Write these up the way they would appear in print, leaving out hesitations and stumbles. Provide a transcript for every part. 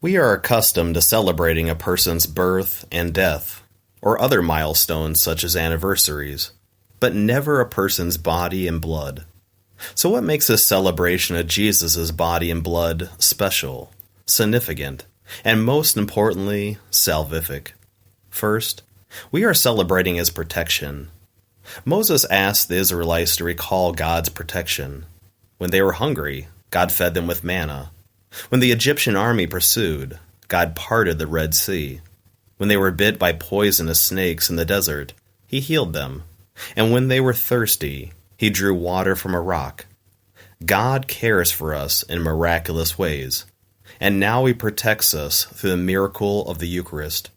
We are accustomed to celebrating a person's birth and death, or other milestones such as anniversaries, but never a person's body and blood. So what makes this celebration of Jesus' body and blood special, significant, and most importantly, salvific? First, we are celebrating his protection. Moses asked the Israelites to recall God's protection. When they were hungry, God fed them with manna. When the Egyptian army pursued, God parted the Red Sea. When they were bit by poisonous snakes in the desert, he healed them. And when they were thirsty, he drew water from a rock. God cares for us in miraculous ways, and now he protects us through the miracle of the Eucharist.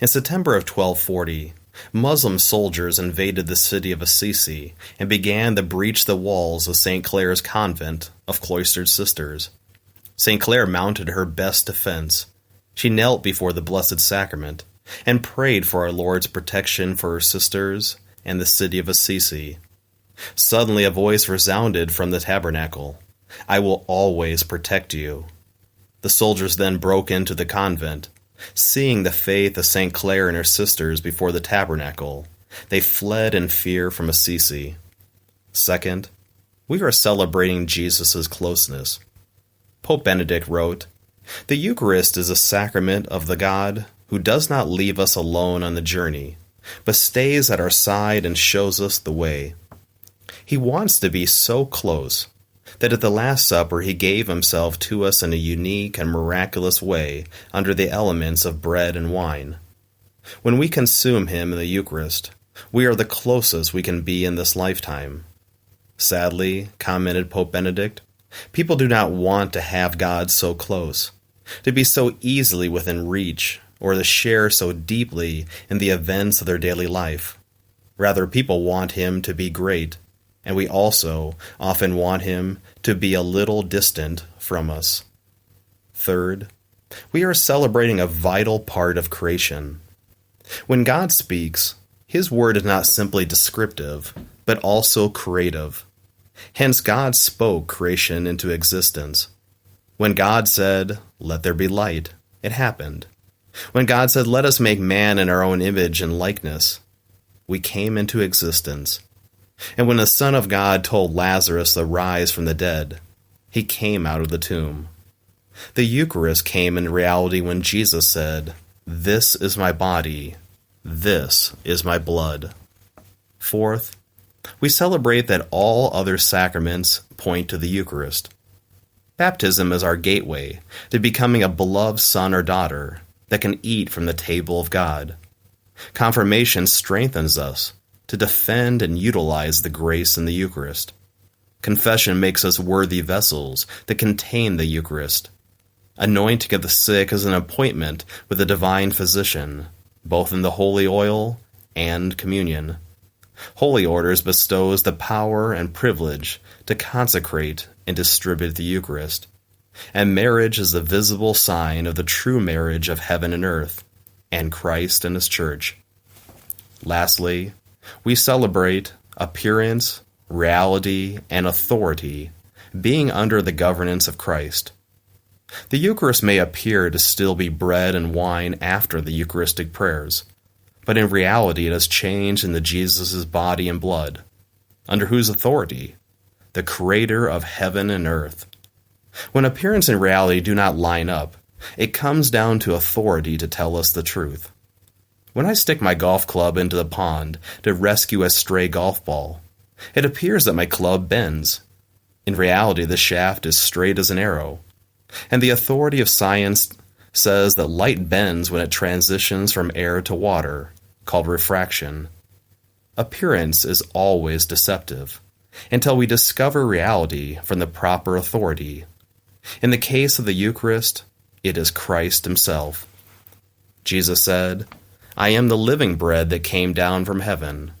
In September of 1240, Muslim soldiers invaded the city of Assisi and began to breach the walls of St. Clare's convent of cloistered sisters. St. Clare mounted her best defense. She knelt before the Blessed Sacrament and prayed for our Lord's protection for her sisters and the city of Assisi. Suddenly a voice resounded from the tabernacle, "I will always protect you." The soldiers then broke into the convent. Seeing the faith of St. Clare and her sisters before the tabernacle, they fled in fear from Assisi. Second, we are celebrating Jesus' closeness. Pope Benedict wrote, "The Eucharist is a sacrament of the God who does not leave us alone on the journey, but stays at our side and shows us the way. He wants to be so close that at the Last Supper he gave himself to us in a unique and miraculous way under the elements of bread and wine. When we consume him in the Eucharist, we are the closest we can be in this lifetime." Sadly, commented Pope Benedict, people do not want to have God so close, to be so easily within reach, or to share so deeply in the events of their daily life. Rather, people want him to be great, and we also often want him to be a little distant from us. Third, we are celebrating a vital part of creation. When God speaks, his word is not simply descriptive, but also creative. Hence, God spoke creation into existence. When God said, "Let there be light," it happened. When God said, "Let us make man in our own image and likeness," we came into existence. And when the Son of God told Lazarus to rise from the dead, he came out of the tomb. The Eucharist came in reality when Jesus said, "This is my body, this is my blood." Fourth, we celebrate that all other sacraments point to the Eucharist. Baptism is our gateway to becoming a beloved son or daughter that can eat from the table of God. Confirmation strengthens us to defend and utilize the grace in the Eucharist. Confession makes us worthy vessels that contain the Eucharist. Anointing of the sick is an appointment with the divine physician, both in the holy oil and communion. Holy Orders bestows the power and privilege to consecrate and distribute the Eucharist. And marriage is the visible sign of the true marriage of heaven and earth, and Christ and his church. Lastly, we celebrate appearance, reality, and authority being under the governance of Christ. The Eucharist may appear to still be bread and wine after the Eucharistic prayers, but in reality it has changed into Jesus' body and blood. Under whose authority? The Creator of heaven and earth. When appearance and reality do not line up, it comes down to authority to tell us the truth. When I stick my golf club into the pond to rescue a stray golf ball, it appears that my club bends. In reality, the shaft is straight as an arrow, and the authority of science says that light bends when it transitions from air to water, called refraction. Appearance is always deceptive, until we discover reality from the proper authority. In the case of the Eucharist, it is Christ himself. Jesus said, "I am the living bread that came down from heaven.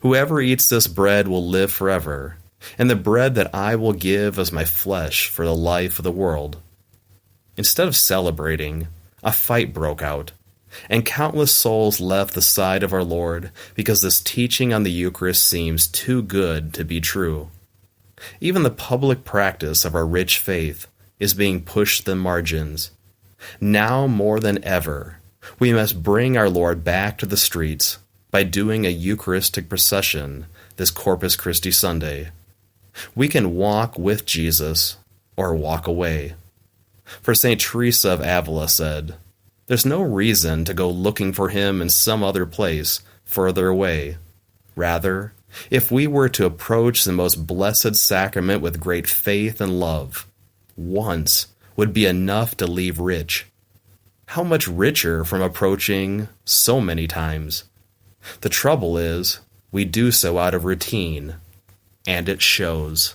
Whoever eats this bread will live forever, and the bread that I will give is my flesh for the life of the world." Instead of celebrating, a fight broke out, and countless souls left the side of our Lord because this teaching on the Eucharist seems too good to be true. Even the public practice of our rich faith is being pushed to the margins. Now more than ever, we must bring our Lord back to the streets by doing a Eucharistic procession this Corpus Christi Sunday. We can walk with Jesus or walk away. For St. Teresa of Avila said, "There's no reason to go looking for him in some other place further away. Rather, if we were to approach the most blessed sacrament with great faith and love, once would be enough to leave rich. How much richer from approaching so many times? The trouble is, we do so out of routine, and it shows."